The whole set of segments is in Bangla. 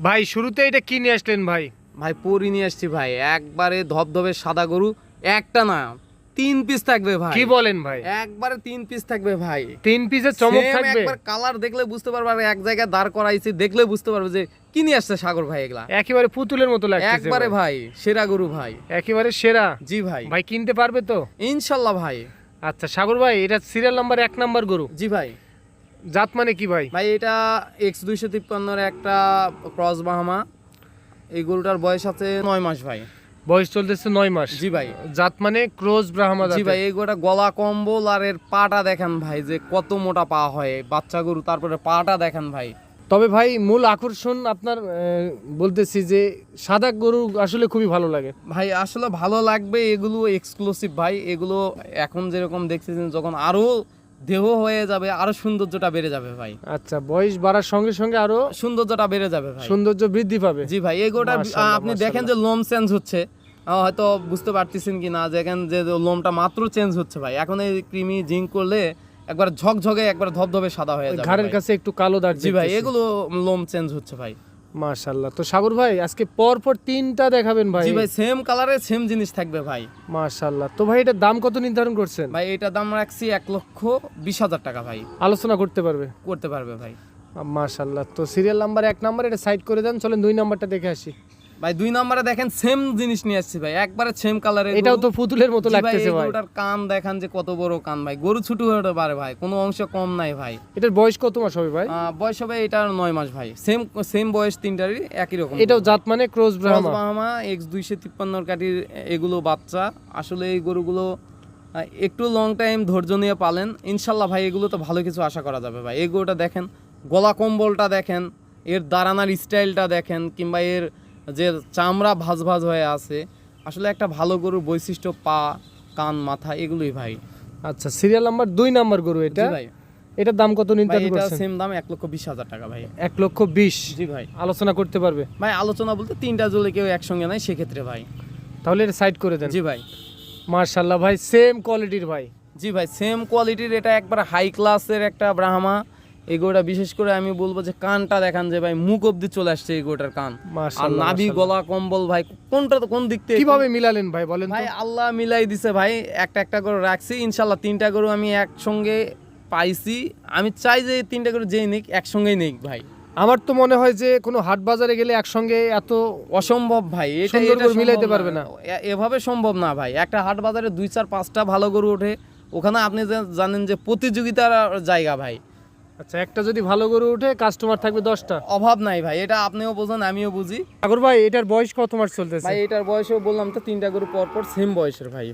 ভাই শুরুতে এটা কি নিয়ে আসলেন ভাই? ভাই পরি নিয়ে আসছি ভাই, একবারে ধবধবে সাদা গরু। একটা না, 3 পিস থাকবে ভাই। কি বলেন ভাই? একবারে 3 পিস থাকবে ভাই। 3 পিসের চমক Same থাকবে? একবার কালার দেখলে বুঝতে পারবে, আর এক জায়গায় দাঁড় করাইছি দেখলে বুঝতে পারবে যে কি নিয়ে আসছে সাগর ভাই এগুলা। একেবারে পুতুলের মতো লাগতেছে একবারে ভাই সেরা গরু ভাই। একেবারে সেরা। জি ভাই। ভাই কিনতে পারবে তো? ইনশাল্লাহ ভাই। আচ্ছা সাগর ভাই, এটা সিরিয়াল নাম্বার 1 নাম্বার গরু। জি ভাই। জাত মানে কি ভাই? ভাই এটা X253 একটা ক্রস বাহামা। এই গরুটার বয়স আছে 9 মাস ভাই। বয়স চলতেছে 9 মাস। জি ভাই। জাত মানে ক্রস ব্রাহ্মা জাত। জি ভাই, এই গরুটা গলা কম্বল আর এর পাটা দেখেন ভাই যে কত মোটা পা হয় বাচ্চা গরু, তারপরে পাটা দেখেন ভাই। তবে ভাই মূল আকর্ষণ আপনার বলতেছি যে সাদা গরু আসলে খুবই ভালো লাগে ভাই আসলে ভালো লাগবে, এগুলো এক্সক্লুসিভ ভাই। এগুলো এখন যেরকম দেখতেছেন, যখন আরো দেহ হয়ে যাবে আরো সৌন্দর্যটা বেড়ে যাবে ভাই। আচ্ছা, বয়স বাড়ার সঙ্গে সঙ্গে আরো সৌন্দর্যটা বেড়ে যাবে ভাই। সৌন্দর্য বৃদ্ধি পাবে। জি ভাই, এই গরুটা মাশাআল্লাহ, আপনি দেখেন যে লোম চেঞ্জ হচ্ছে, হয়তো বুঝতে পারতেছেন কি না, দেখেন যে লোমটা মাত্র চেঞ্জ হচ্ছে ভাই। এখন এই ক্রিমি জিঙ্ক করলে একবার ঝকঝকে একবার ধবধবে সাদা হয়ে যাবে ঘাড়ের ভাই। কাছে একটু কালো দাগ। জি ভাই, এগুলো লোম চেঞ্জ হচ্ছে ভাই। মাশাআল্লাহ। তো সাগর ভাই আজকে পর পর 3টা দেখাবেন ভাই? জি ভাই, সেম কালারে সেম জিনিস থাকবে ভাই। মাশাআল্লাহ। তো ভাই এটার দাম কত নির্ধারণ করছেন? ভাই এটা দাম রাখছি 1,20,000 টাকা ভাই। আলোচনা করতে পারবে? করতে পারবে ভাই। মাশাআল্লাহ। তো সিরিয়াল নাম্বার 1 নাম্বার এটা সাইড করে দেন, চলেন 2 নাম্বারটা দেখে আসি। ভাই 2 নম্বরে দেখেন সেম জিনিস নিয়ে আসছি ভাই, একবারে সেম কালারে। এটাও তো পুতুলের মতো লাগতেছে ভাই। গরুটার কান দেখেন যে কত বড় কান ভাই, গরু ছোট হতে পারে ভাই, কোনো অংশ কম নাই ভাই। এটার বয়স কত মাস হবে ভাই? বয়স হবে এটার 9 মাস ভাই। সেম সেম বয়স তিনটারই একই রকম। এটাও জাত মানে ক্রস ব্রাহ্মা? ব্রাহ্মা X253 কাটির এগুলো বাচ্চা। আসলে এই গরুগুলো একটু লং টাইম ধৈর্য নিয়ে পালেন, ইনশাল্লাহ ভাই এগুলো তো ভালো কিছু আশা করা যাবে ভাই। এই গরুটা দেখেন, গলা কম্বলটা দেখেন, এর দাঁড়ানোর স্টাইলটা দেখেন, কিংবা এর যে চামড়া ভাঁজ ভাঁজ হয়ে আছে। আসলে একটা ভালো গরুর বৈশিষ্ট্য পা, কান, মাথা এগুলোই ভাই। আচ্ছা, সিরিয়াল নাম্বার 2 নাম্বার গরু এটা। জি ভাই। এটার দাম কত ভাই নির্ধারণ এটা করছেন? সেম দাম 1,20,000 টাকা ভাই। 1,20,000? জি ভাই। আলোচনা করতে পারবে? ভাই আলোচনা বলতে 3টা জলে কেউ একসঙ্গে নাই সেক্ষেত্রে ভাই। তাহলে এটা সাইড করে দেন। জি ভাই। মাশাআল্লাহ ভাই, সেম কোয়ালিটির ভাই। জি ভাই, সেম কোয়ালিটির। এটা একবার হাই ক্লাসের একটা ব্রাহ্মা। এই গরুটা বিশেষ করে আমি বলবো যে কানটা দেখান, যে ভাই মুখ অব্দি চলে আসছে এই গরুটার কান। আর মাশাআল্লাহ, নাভি, গলা, কম্বল ভাই কোনটা কোন দিক থেকে কিভাবে মিলালেন ভাই বলেন তো? ভাই আল্লাহ মিলাই দিছে ভাই। একটা একটা করে রাখছি, ইনশাল্লাহ 3টা গরু আমি একসঙ্গে পাইছি। আমি চাই যে 3টা গরু যেই নিক একসঙ্গেই নিক ভাই। আমার তো মনে হয় যে কোনো হাট বাজারে গেলে একসঙ্গে এত অসম্ভব ভাই, এটা সুন্দর এটা গরু মিলাইতে সম্ভব পারবে না। এভাবে সম্ভব না ভাই। একটা হাট বাজারে 2, 4, 5টা ভালো গরু ওঠে, ওখানে আপনি জানেন যে প্রতিযোগিতার জায়গা ভাই। আচ্ছা, একটা যদি ভালো গরু উঠে কাস্টমার থাকবে 10টা। অভাব নাই ভাই, এটা আপনিও বোঝেন আমিও বুঝি। সাগর ভাই এটার বয়স কত মাস চলতেছে? ভাই এটার বয়সও বললাম তো 3টা গরু পর পর সেম বয়সের ভাই।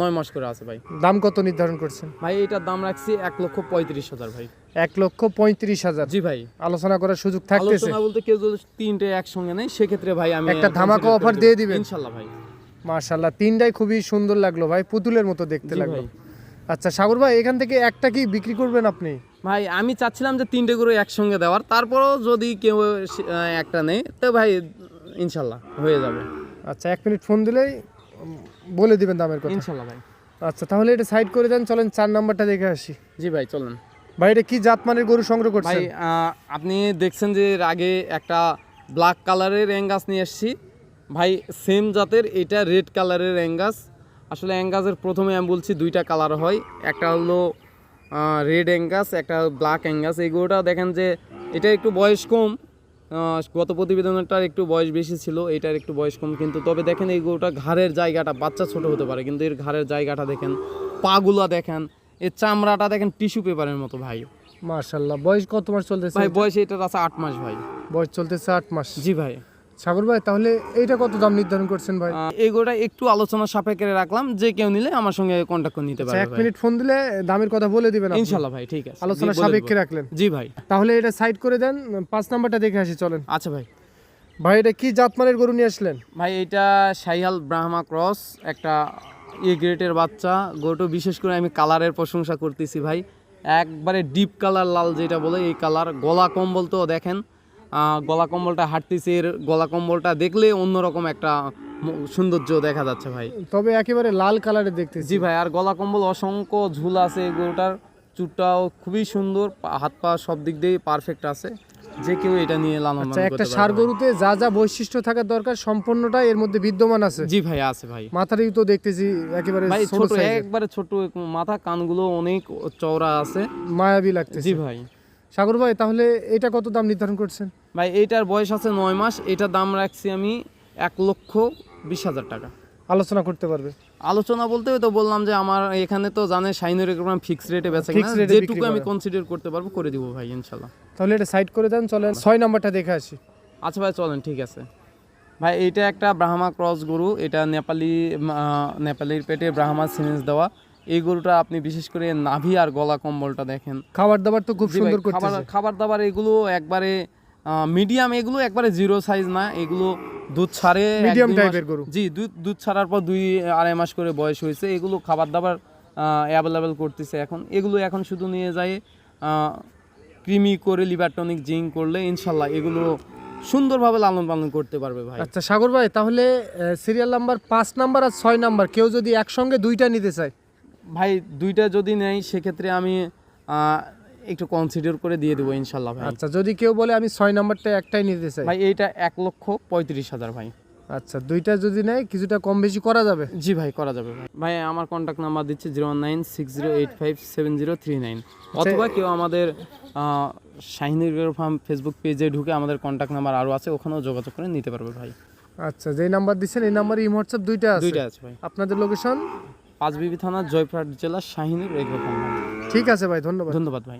9 মাস করে আছে ভাই। দাম কত নির্ধারণ করছেন? ভাই এটার দাম রাখছি 1,35,000 ভাই। 1,35,000? জি ভাই। আলোচনা করার সুযোগ থাকতেছে? আলোচনা বলতে কেউ যদি 3টে একসঙ্গে নেই সেক্ষেত্রে ভাই আমি একটা ধামাকা অফার দিয়ে দিবেন ইনশাল্লাহ ভাই। মাশাআল্লাহ, 3টাই খুবই সুন্দর লাগলো ভাই, পুতুলের মতো দেখতে জি লাগলো। ভাই। আচ্ছা সাগর ভাই, এখান থেকে একটা কি বিক্রি করবেন আপনি? ভাই আমি চাচ্ছিলাম যে 3টে গরু একসঙ্গে দেওয়ার, তারপরও যদি কেউ একটা নেই তো ভাই ইনশাল্লাহ হয়ে যাবে। আচ্ছা, 1 মিনিট ফোন দিলেই বলে দিবেন দামের কথা। ইনশাল্লাহ ভাই। আচ্ছা, তাহলে এটা সাইড করে দেন, চলেন 4 নাম্বারটা দেখে আসি। জি ভাই চলেন। ভাই এটা কি জাতমানের গরু সংগ্রহ ভাই করছেন? আপনি দেখছেন যে এর আগে একটা ব্ল্যাক কালারের অ্যাঙ্গাস নিয়ে এসেছি ভাই, সেম জাতের। এটা রেড কালারের অ্যাঙ্গাস। আসলে অ্যাঙ্গাসের প্রথমে আমি বলছি 2টা কালার হয়, একটা হলো রেড অ্যাঙ্গাস, একটা ব্ল্যাক অ্যাঙ্গাস। এই গরুটা দেখেন যে এটা একটু বয়স কম, গত প্রতিবেদনটার একটু বয়স বেশি ছিল, এটার একটু বয়স কম। কিন্তু তবে দেখেন এই গরুটা ঘাড়ের জায়গাটা, বাচ্চা ছোট হতে পারে কিন্তু এর ঘাড়ের জায়গাটা দেখেন, পাগুলা দেখেন, এর চামড়াটা দেখেন টিস্যু পেপারের মতো ভাই। মাশাআল্লাহ। বয়স কত মাস চলতেছে ভাই বয়স এটার আছে 8 মাস ভাই। বয়স চলতেছে 8 মাস? জি ভাই। সাগর ভাই তাহলে এইটা কত দাম নির্ধারণ করছেন ভাই? এই গরুটা একটু আলোচনা সাপেক্ষে রাখলাম, যে কেউ নিলে আমার সঙ্গে কন্ট্যাক্ট করে নিতে আচ্ছা, পারবে 1 ভাই। মিনিট ফোন দিলে দামের কথা বলে দিবেন আপনি? ইনশাআল্লাহ ভাই, ঠিক আছে। আলোচনা জি, বলে সাপেক্ষে দেব। রাখলেন? জি ভাই। তাহলে এটা সাইড করে দেন, 5 নাম্বারটা দেখে আসি চলেন। আচ্ছা ভাই। ভাই এটা কি জাতমানের গরু নিয়ে আসলেন? ভাই এটা শাহিয়াল ব্রাহ্মা ক্রস, একটা গ্রেটের বাচ্চা। গরুটা বিশেষ করে আমি কালারের প্রশংসা করতেছি ভাই, একবারে ডিপ কালার লাল যেটা বলে এই কালার। গলা কম্বল তো দেখেন, গলা কম্বলটা হাঁটতেছে, এর গলা কম্বলটা দেখলে অন্যরকম একটা সৌন্দর্য দেখা যাচ্ছে ভাই। তবে একেবারে লাল কালারের দেখতেছি। জি ভাই, আর গলা কম্বল অসংখ্য ঝুল আছে এই গরুটার। চুটটাও খুবই সুন্দর, হাত পা সব দিক দিয়েই পারফেক্ট আছে। যে কেউ এটা নিয়ে লালন আচ্ছা, পালন একটা করতে ষাঁড় পারবে। গরুতে যা যা বৈশিষ্ট্য থাকার দরকার সম্পূর্ণটা এর মধ্যে বিদ্যমান আছে। জি ভাই আছে ভাই। মাথারই তো দেখতেছি একেবারে ভাই ছোট ছোট সাইজের, একবারে ছোট, মাথা কানগুলো অনেক চওড়া আছে। মায়াবী লাগতেছে। জি ভাই। সাগর ভাই, তাহলে এটা কত দাম নির্ধারণ করছেন? ভাই এইটার বয়স আছে 9 মাস, এটার দাম রাখছি আমি 1,20,000 টাকা। আলোচনা করতে পারবে? আলোচনা বলতে ওই তো বললাম যে আমার এখানে তো জানে শাইনের এরকম ফিক্স রেটে বেচে Fixed কিনা, rate এ যেটুকু বিক্রি আমি করে। কনসিডার করতে পারবো করে দিব ভাই ইনশাল্লাহ। তাহলে এটা সাইড করে দেন, চলেন 6 নাম্বারটা দেখে আসি। আচ্ছা ভাই চলেন, ঠিক আছে ভাই। এইটা একটা ব্রাহ্মা ক্রস গরু, এটা নেপালির পেটে ব্রাহ্মা সিমেন্স দেওয়া। এই গরুটা আপনি বিশেষ করে নাভি আর গলা কম্বলটা দেখেন। খাবার দাবার তো খুব জি ভাই, সুন্দর করতেছে। খাবার দাবার এগুলো একবারে মিডিয়াম, এগুলো একবারে জিরো সাইজ না, এগুলো দুধ ছাড়ে মিডিয়াম টাইপের গরু। জি, দুধ ছাড়ার পর 2-2.5 মাস করে বয়স হয়েছে। এগুলো খাবার দাবার অ্যাভেলেবেল করতেছে এখন। এগুলো এখন শুধু নিয়ে যায় ক্রিমি করে লিভার টনিক জিঙ্ক করলে ইনশাল্লাহ এগুলো সুন্দরভাবে লালন পালন করতে পারবে ভাই। আচ্ছা সাগর ভাই, তাহলে সিরিয়াল নাম্বার 5 নাম্বার আর 6 নাম্বার কেউ যদি একসঙ্গে দুইটা নিতে চায়? ভাই দুইটা যদি নেই সেক্ষেত্রে আমি একটু কনসিডার করে দিয়ে দেবো ইনশাল্লাহ ভাই। আচ্ছা, যদি কেউ বলে আমি 6 নাম্বারটা একটাই নিতে চাই? ভাই এইটা 1,35,000 ভাই। আচ্ছা, দুইটা যদি নেয় কিছুটা কম বেশি করা যাবে? জি ভাই, করা যাবে ভাই। ভাই আমার কন্ট্যাক্ট নাম্বার দিচ্ছি 01960857039, অথবা কেউ আমাদের শাহিনুর ফার্ম ফেসবুক পেজে ঢুকে আমাদের কন্ট্যাক্ট নাম্বার আরও আছে, ওখানেও যোগাযোগ করে নিতে পারবে ভাই। আচ্ছা, যেই নাম্বার দিচ্ছেন এই নাম্বারে ইমো হোয়াটসঅ্যাপ দুইটা আছে? দুইটা আছে ভাই। আপনাদের লোকেশন? পাঁচবিবি থানা, জয়পুরহাট জেলা, শাহিনুর এগ্রো ফার্ম। ঠিক আছে ভাই, ধন্যবাদ। ধন্যবাদ ভাই।